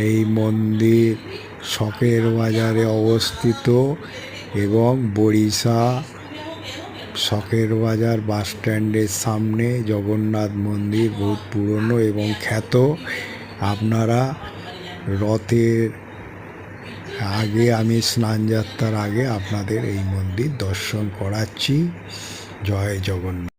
এই মন্দির শখের বাজারে অবস্থিত এবং বড়িশা শখের বাজার বাস স্ট্যান্ডের সামনে জগন্নাথ মন্দির বহুত পুরনো এবং খ্যাত। আপনারা রথের আগে, আমি স্নানযাত্রার আগে আপনাদের এই মন্দির দর্শন করাচ্ছি। জয় জগন্নাথ।